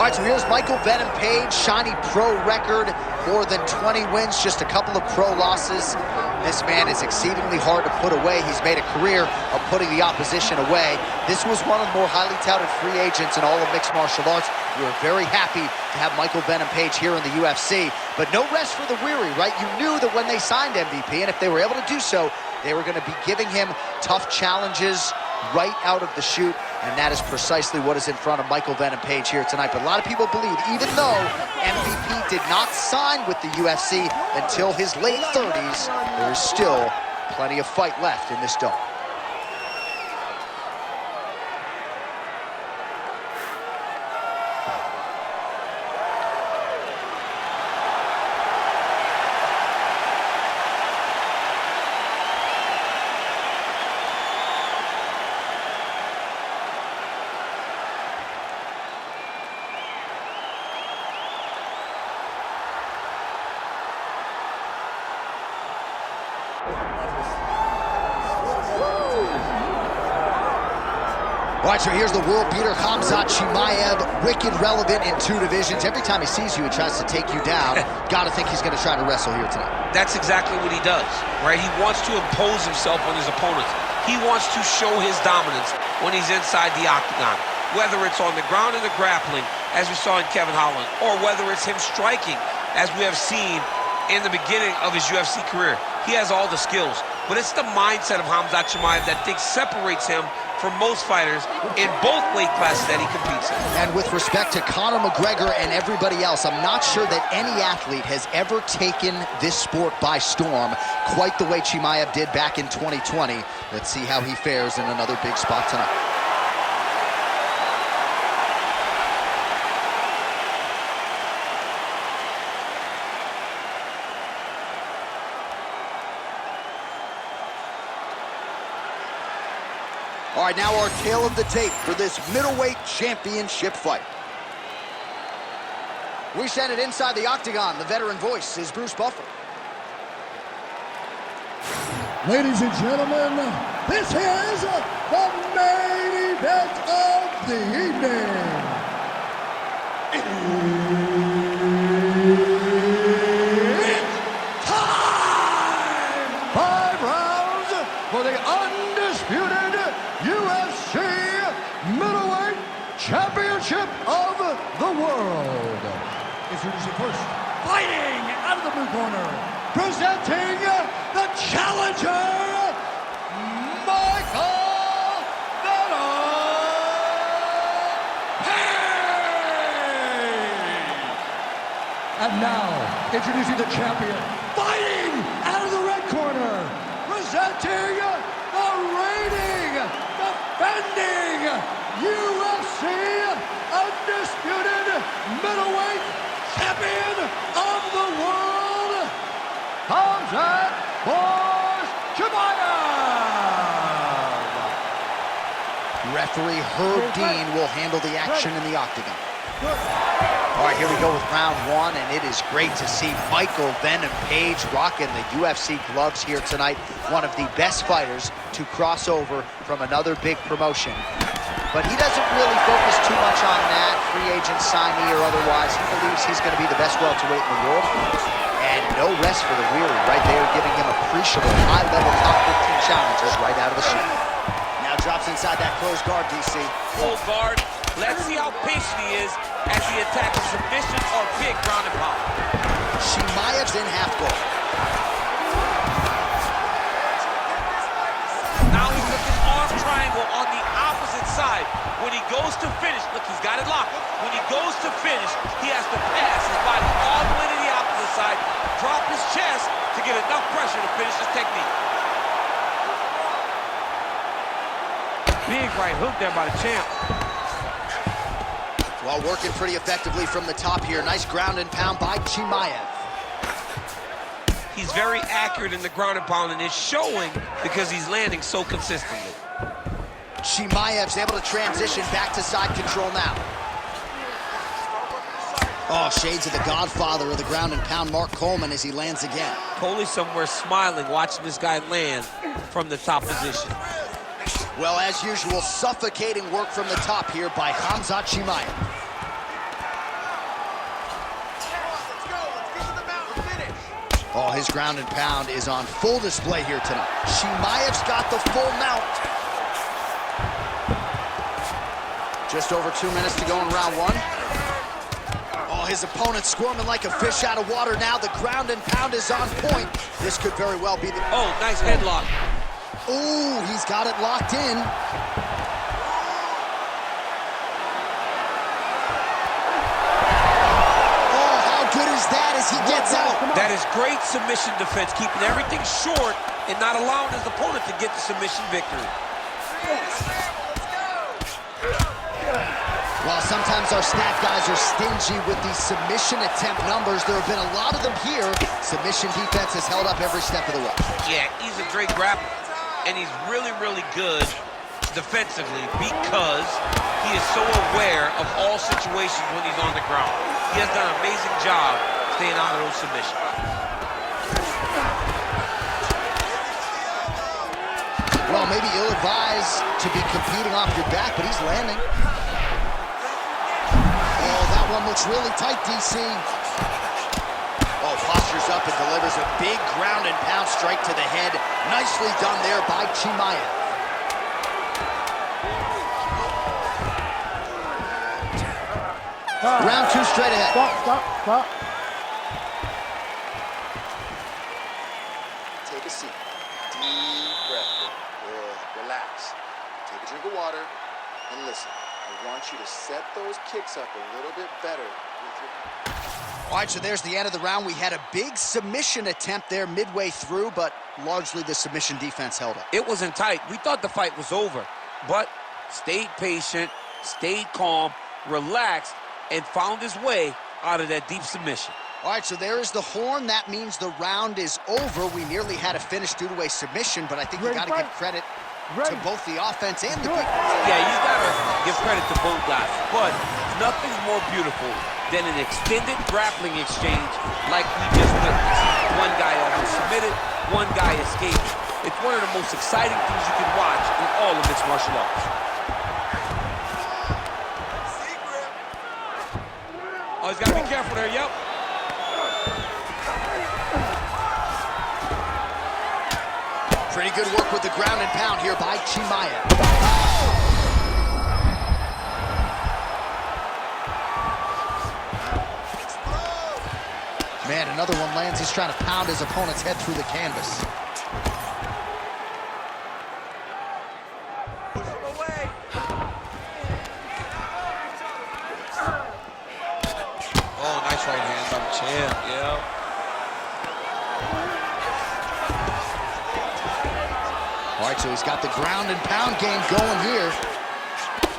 All right, so here's Michael Venom Page, shiny pro record, more than 20 wins, just a couple of pro losses. This man is exceedingly hard to put away. He's made a career of putting the opposition away. This was one of the more highly touted free agents in all of mixed martial arts. We were very happy to have Michael Venom Page here in the UFC, but no rest for the weary, right? You knew that when they signed MVP, and if they were able to do so, they were going to be giving him tough challenges right out of the chute, and that is precisely what is in front of Michael Venom Page here tonight. But a lot of people believe, even though MVP did not sign with the UFC until his late 30s, there is still plenty of fight left in this dome. All right, so here's the world beater, Khamzat Chimaev, wicked relevant in 2 divisions. Every time he sees you, he tries to take you down. Got to think he's going to try to wrestle here tonight. That's exactly what he does, right? He wants to impose himself on his opponents. He wants to show his dominance when he's inside the octagon, whether it's on the ground in the grappling, as we saw in Kevin Holland, or whether it's him striking, as we have seen in the beginning of his UFC career. He has all the skills, but it's the mindset of Khamzat Chimaev that I think separates him from most fighters in both weight classes that he competes in. And with respect to Conor McGregor and everybody else, I'm not sure that any athlete has ever taken this sport by storm quite the way Chimaev did back in 2020. Let's see how he fares in another big spot tonight. All right, now our tale of the tape for this middleweight championship fight. We send it inside the octagon. The veteran voice is Bruce Buffer. Ladies and gentlemen, this is the main event of the evening. It's time! 5 rounds for the undisputed UFC Middleweight Championship of the World. Introducing first, fighting out of the blue corner, presenting the challenger, Michael Venom Page. And now, introducing the champion, fighting out of the red corner, presenting the reigning, defending UFC undisputed middleweight champion of the world, Khamzat Chimaev. Referee Herb Dean will handle the action in the octagon. All right, here we go with round 1, and it is great to see Michael Venom Page rocking the UFC gloves here tonight. One of the best fighters to cross over from another big promotion. But he doesn't really focus too much on that, free agent signee or otherwise. He believes he's going to be the best welterweight in the world. And no rest for the weary, right there, giving him appreciable high-level top 15 challenges right out of the chute. Now drops inside that closed guard, DC. Full guard. Let's see how patient he is as he attacks a submission or big ground and pound. Chimaev's in half guard. Now he's looking arm triangle on the opposite side. When he goes to finish, look, he's got it locked. When he goes to finish, he has to pass his body all the way to the opposite side, drop his chest to get enough pressure to finish his technique. Big right hook there by the champ. Well, working pretty effectively from the top here. Nice ground and pound by Chimaev. He's very accurate in the ground and pound, and it's showing because he's landing so consistently. Chimaev's able to transition back to side control now. Oh, shades of the godfather of the ground and pound, Mark Coleman, as he lands again. Coley somewhere smiling, watching this guy land from the top position. Well, as usual, suffocating work from the top here by Khamzat Chimaev. Oh, his ground and pound is on full display here tonight. Chimaev's got the full mount. Just over 2 minutes to go in round one. Oh, his opponent's squirming like a fish out of water now. The ground and pound is on point. This could very well be the... Oh, nice headlock. Ooh, he's got it locked in. Oh, how good is that as he gets out? That is great submission defense, keeping everything short and not allowing his opponent to get the submission victory. While sometimes our stat guys are stingy with these submission attempt numbers, there have been a lot of them here. Submission defense has held up every step of the way. Yeah, he's a great grappler, and he's really, really good defensively because he is so aware of all situations when he's on the ground. He has done an amazing job staying out of those submissions. Well, maybe ill-advised to be competing off your back, but he's landing. One looks really tight, DC. Oh, postures up and delivers a big ground and pound strike to the head. Nicely done there by Chimaev. Round two straight ahead. Stop. Take a seat. Deep breath. Good. Relax. Take a drink of water and listen. I want you to set those kicks up a little bit better with your... All right, so there's the end of the round. We had a big submission attempt there midway through, but largely the submission defense held up. It wasn't tight. We thought the fight was over, but stayed patient, stayed calm, relaxed, and found his way out of that deep submission. All right, so there is the horn. That means the round is over. We nearly had a finish due to a submission, but I think you got to give credit to both the offense and the defense. Yeah, you gotta give credit to both guys, but nothing's more beautiful than an extended grappling exchange like we just witnessed. One guy almost submitted, one guy escaped. It's one of the most exciting things you can watch in all of mixed martial arts. Oh, he's gotta be careful there, yep. Pretty good work with the ground and pound here by Chimaev. Man, another one lands. He's trying to pound his opponent's head through the canvas. Oh, nice right hand on the chin, yeah. All right, so he's got the ground and pound game going here.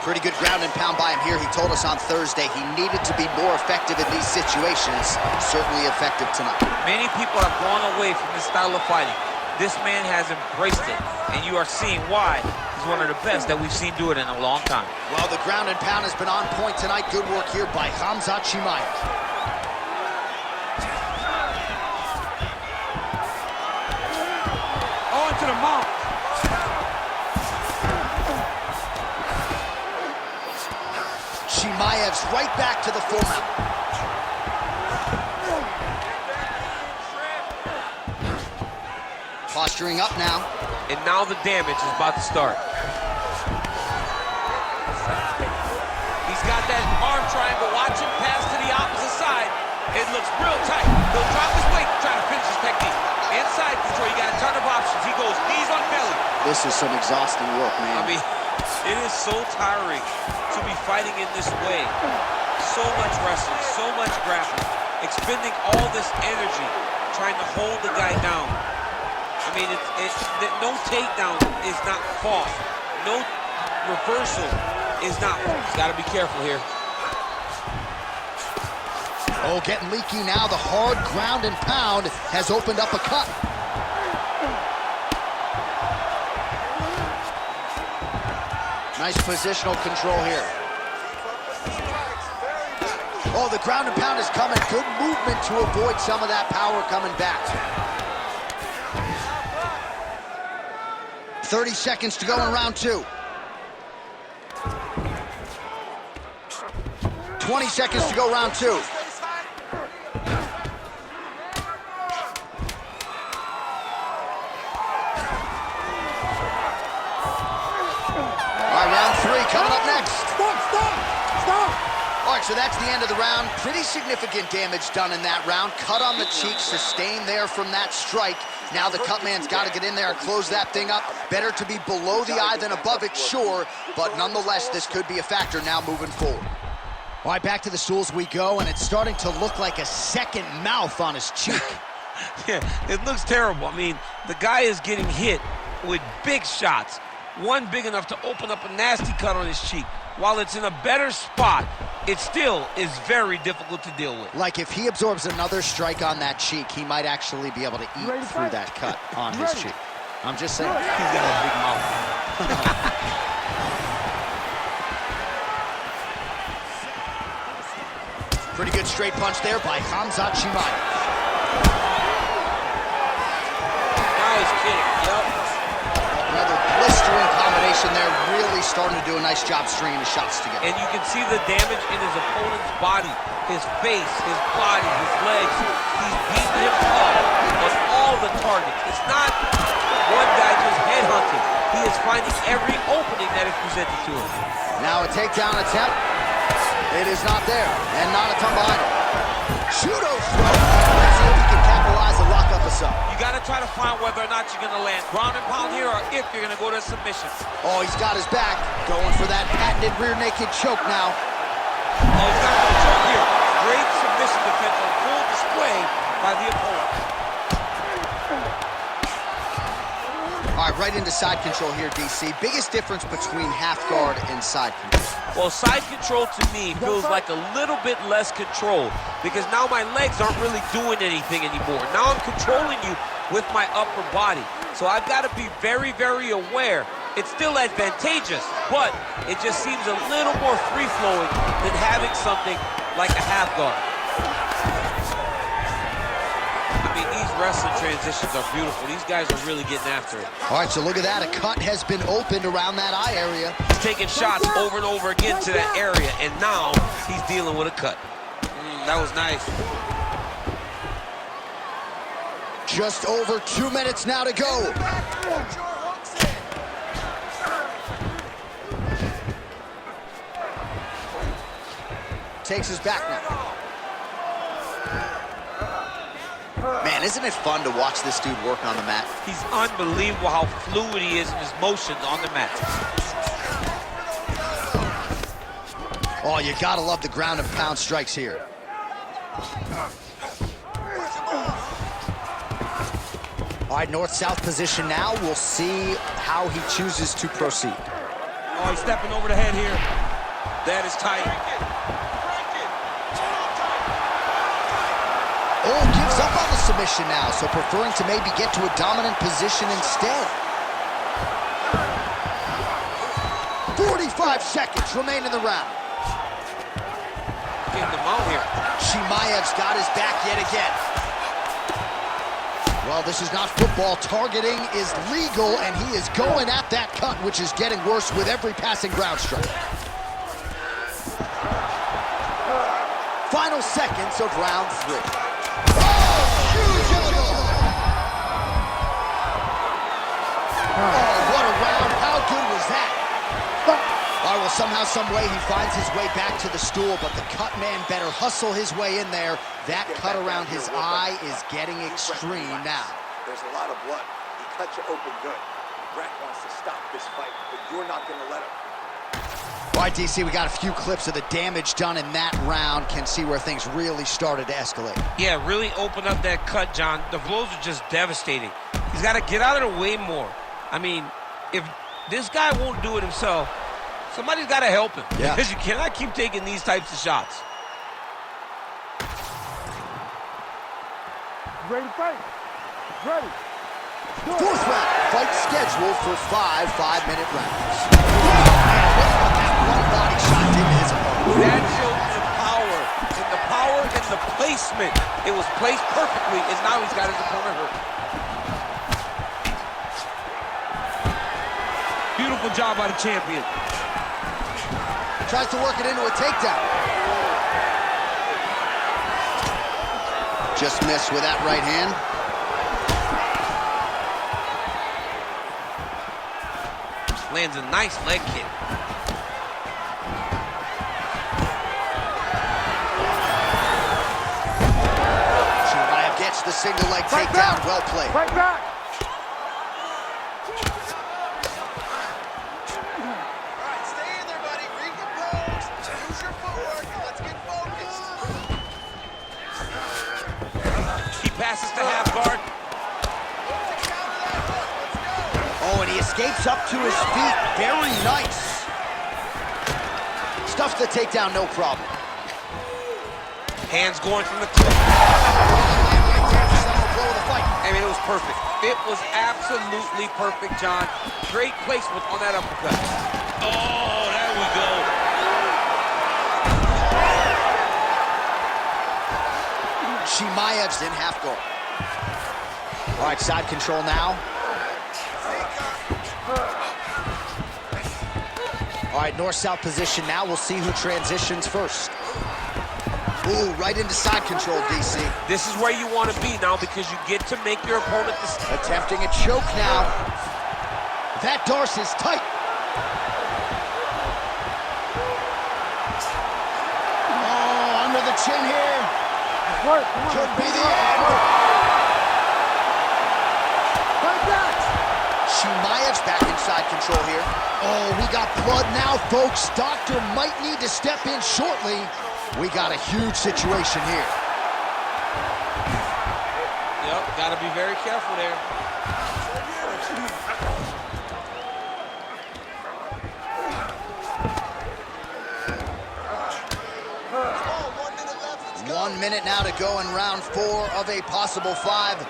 Pretty good ground and pound by him here. He told us on Thursday he needed to be more effective in these situations. Certainly effective tonight. Many people have gone away from this style of fighting. This man has embraced it, and you are seeing why he's one of the best that we've seen do it in a long time. Well, the ground and pound has been on point tonight. Good work here by Khamzat Chimaev. Oh, into the mount. Chimaev's right back to the full mount. Posturing up now. And now the damage is about to start. He's got that arm triangle. Watch him pass to the opposite side. It looks real tight. He'll drop his weight, try to finish his technique. Inside control, you got a ton of options. He goes knees on belly. This is some exhausting work, man. I mean, it is so tiring to be fighting in this way. So much wrestling, so much grappling, expending all this energy trying to hold the guy down. I mean, no takedown is not fought. No reversal is not fought. Got to be careful here. Oh, getting leaky now. The hard ground and pound has opened up a cut. Nice positional control here. Oh, the ground and pound is coming. Good movement to avoid some of that power coming back. 30 seconds to go in round two. 20 seconds to go round two. that's the end of the round. Pretty significant damage done in that round. Cut on the cheek, sustained there from that strike. Now the cut man's got to get in there and close that thing up. Better to be below the eye than above it, sure, but nonetheless, this could be a factor now moving forward. All right, back to the stools we go, and it's starting to look like a second mouth on his cheek. Yeah, it looks terrible. I mean, the guy is getting hit with big shots. One big enough to open up a nasty cut on his cheek. While it's in a better spot, it still is very difficult to deal with. Like if he absorbs another strike on that cheek, he might actually be able to eat through that cut on his cheek. I'm just saying. He's got a big mouth. Pretty good straight punch there by Khamzat Chimaev. Nice kick, yep. Another blistering combination there, really starting to do a nice job stringing the shots together. And you can see the damage in his opponent's body, his face, his body, his legs. He's beating him up on all the targets. It's not one guy just headhunting. He is finding every opening that is presented to him. Now a takedown attempt. It is not there, and not a ton behind it. Judo throw. Let's see if he can capitalize and lock up a sub. You got to try to find whether or not you're going to land ground and pound here or if you're going to go to submission. Oh, he's got his back. Going for that patented rear naked choke now. Oh, he's got a choke here. Great submission defense on full display by the opponent. All right, right into side control here, DC. Biggest difference between half guard and side control. Well, side control to me feels like a little bit less control because now my legs aren't really doing anything anymore. Now I'm controlling you with my upper body. So I've got to be very, very aware. It's still advantageous, but it just seems a little more free-flowing than having something like a half guard. I mean, these wrestling transitions are beautiful. These guys are really getting after it. All right, so look at that. A cut has been opened around that eye area. He's taking shots over and over again to that area, and now he's dealing with a cut. That was nice. Just over 2 minutes now to go. Takes his back now. Man, isn't it fun to watch this dude work on the mat? He's unbelievable how fluid he is in his motion on the mat. Oh, you gotta love the ground and pound strikes here. All right, north-south position now. We'll see how he chooses to proceed. Oh, he's stepping over the head here. That is tight. Oh, gives up on the submission now, so preferring to maybe get to a dominant position instead. 45 seconds remain in the round. Getting them out here. Chimaev's got his back yet again. Well, this is not football. Targeting is legal, and he is going at that cut, which is getting worse with every passing ground strike. Final seconds of round 3. Oh, what a round. How good was that? All right, well, somehow, some way, he finds his way back to the stool, but the cut man better hustle his way in there. That cut around his eye is getting extreme now. There's a lot of blood. He cut you open good. Brett wants to stop this fight, but you're not going to let him. All right, DC, we got a few clips of the damage done in that round. Can see where things really started to escalate. Yeah, really open up that cut, John. The blows are just devastating. He's got to get out of the way more. I mean, if this guy won't do it himself, somebody's got to help him. Yeah. Because you cannot keep taking these types of shots. Ready to fight. Ready. Fourth round, fight scheduled for 5 5-minute rounds. That one body shot did to his opponent. That shows the power and the placement. It was placed perfectly, and now he's got his opponent hurt. Beautiful job by the champion. Tries to work it into a takedown. Just missed with that right hand. Lands a nice leg kick. Gets the single leg takedown. Well played. Right back. All right, stay in there, buddy. Recompose. Use your footwork. Let's get focused. He passes to half guard. Oh, and he escapes up to his feet. Very nice. Stuffs the takedown, no problem. Hands going from the clip. I mean, it was perfect. It was absolutely perfect, John. Great placement on that uppercut. Oh, there we go. Chimaev's in half guard. All right, side control now. All right, north-south position now. We'll see who transitions first. Ooh, right into side control, DC. This is where you want to be now because you get to make your opponent Attempting a choke now. That Darce is tight. Oh, under the chin here. Work. Come on. Could be the end. Right back. Chimaev's back in side control here. Oh, we got blood now, folks. Doctor might need to step in shortly. We got a huge situation here. Yep, got to be very careful there. Oh, 1 minute now to go in round 4 of a possible 5.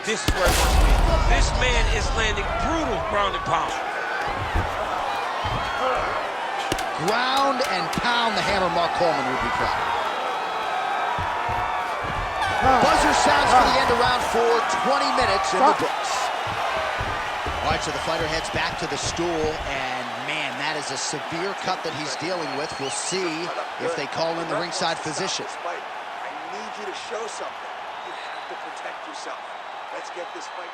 This is where it must be. This man is landing brutal ground and pound. Ground and pound, the hammer Mark Coleman would be proud. Buzzer sounds for the end of round 4, 20 minutes in the books. All right, so the fighter heads back to the stool, and man, that is a severe cut that he's dealing with. We'll see if they call in the ringside physician. I need you to show something. You have to protect yourself. Let's get this fight.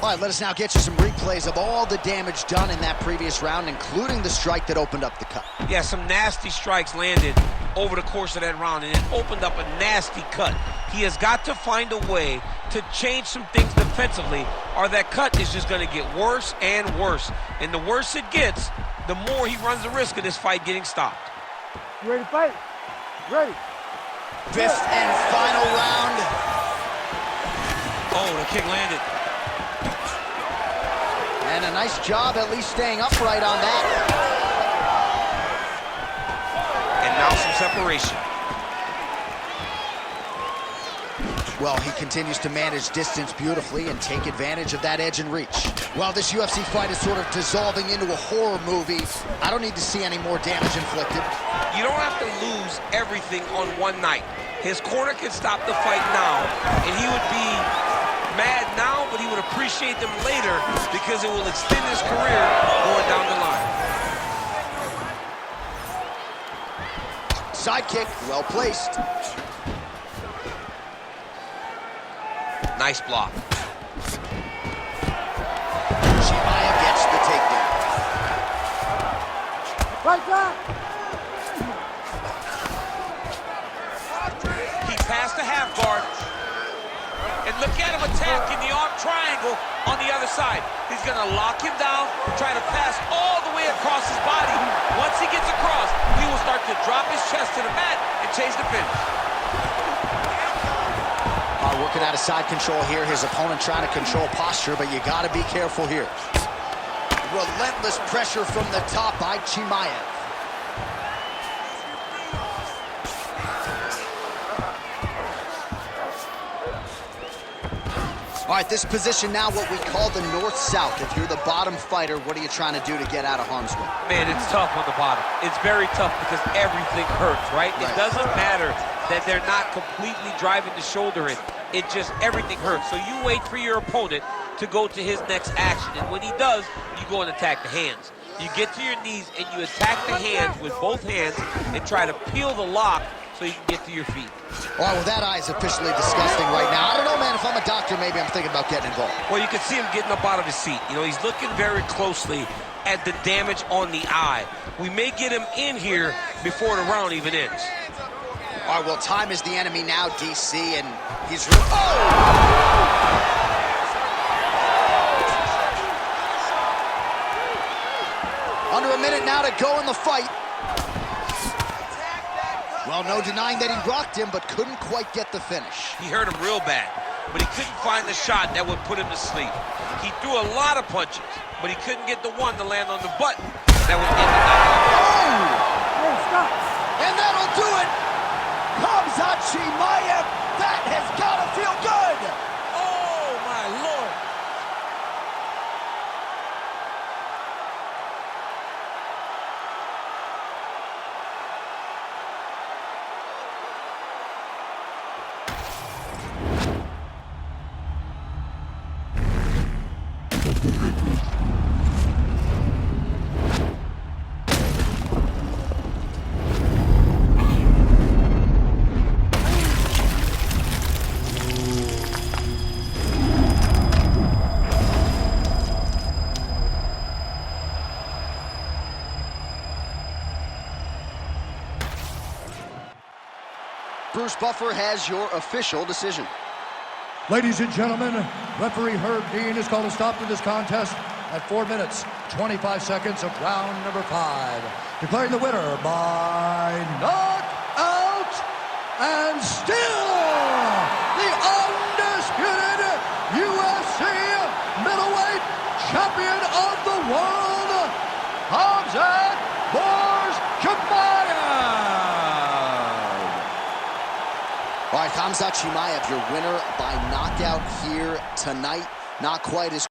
All right, let us now get you some replays of all the damage done in that previous round, including the strike that opened up the cut. Yeah, some nasty strikes landed over the course of that round, and it opened up a nasty cut. He has got to find a way to change some things defensively, or that cut is just going to get worse and worse. And the worse it gets, the more he runs the risk of this fight getting stopped. You ready to fight? Ready. 5th and final round. Oh, the kick landed. And a nice job at least staying upright on that. And now some separation. Well, he continues to manage distance beautifully and take advantage of that edge and reach. Well, this UFC fight is sort of dissolving into a horror movie. I don't need to see any more damage inflicted. You don't have to lose everything on one night. His corner can stop the fight now, and he would be mad now, but he would appreciate them later because it will extend his career going down the line. Side kick, well placed. Nice block. Chimaev gets the takedown. Right back. He passed the half guard. And look at him attacking the arm triangle on the other side. He's going to lock him down, try to pass all the way across his body. Once he gets across, he will start to drop his chest to the mat and chase the finish. Working out of side control here. His opponent trying to control posture, but you got to be careful here. Relentless pressure from the top by Chimaev. All right, this position now, what we call the north-south. If you're the bottom fighter, what are you trying to do to get out of harm's way? Man, it's tough on the bottom. It's very tough because everything hurts, right? It doesn't matter that they're not completely driving the shoulder in. It just, everything hurts. So you wait for your opponent to go to his next action. And when he does, you go and attack the hands. You get to your knees and you attack the hands with both hands and try to peel the lock so you can get to your feet. All right, well, that eye is officially disgusting right now. I don't know, man, if I'm a doctor, maybe I'm thinking about getting involved. Well, you can see him getting up out of his seat. You know, he's looking very closely at the damage on the eye. We may get him in here before the round even ends. All right, well, time is the enemy now, DC, and he's... Oh! Under a minute now to go in the fight. Well, no denying that he rocked him, but couldn't quite get the finish. He hurt him real bad, but he couldn't find the shot that would put him to sleep. He threw a lot of punches, but he couldn't get the one to land on the button that would get the knockout. Oh! Hey, stop. And that'll do it! Khamzat Chimaev, that has got to feel good! Oh, my Lord. Bruce Buffer has your official decision. Ladies and gentlemen, referee Herb Dean has called a stop to this contest at 4 minutes, 25 seconds of round number 5. Declaring the winner by knockout and still the undisputed UFC middleweight champion of the world, Khamzat Chimaev. All right, Khamzat Chimaev, your winner by knockout here tonight. Not quite as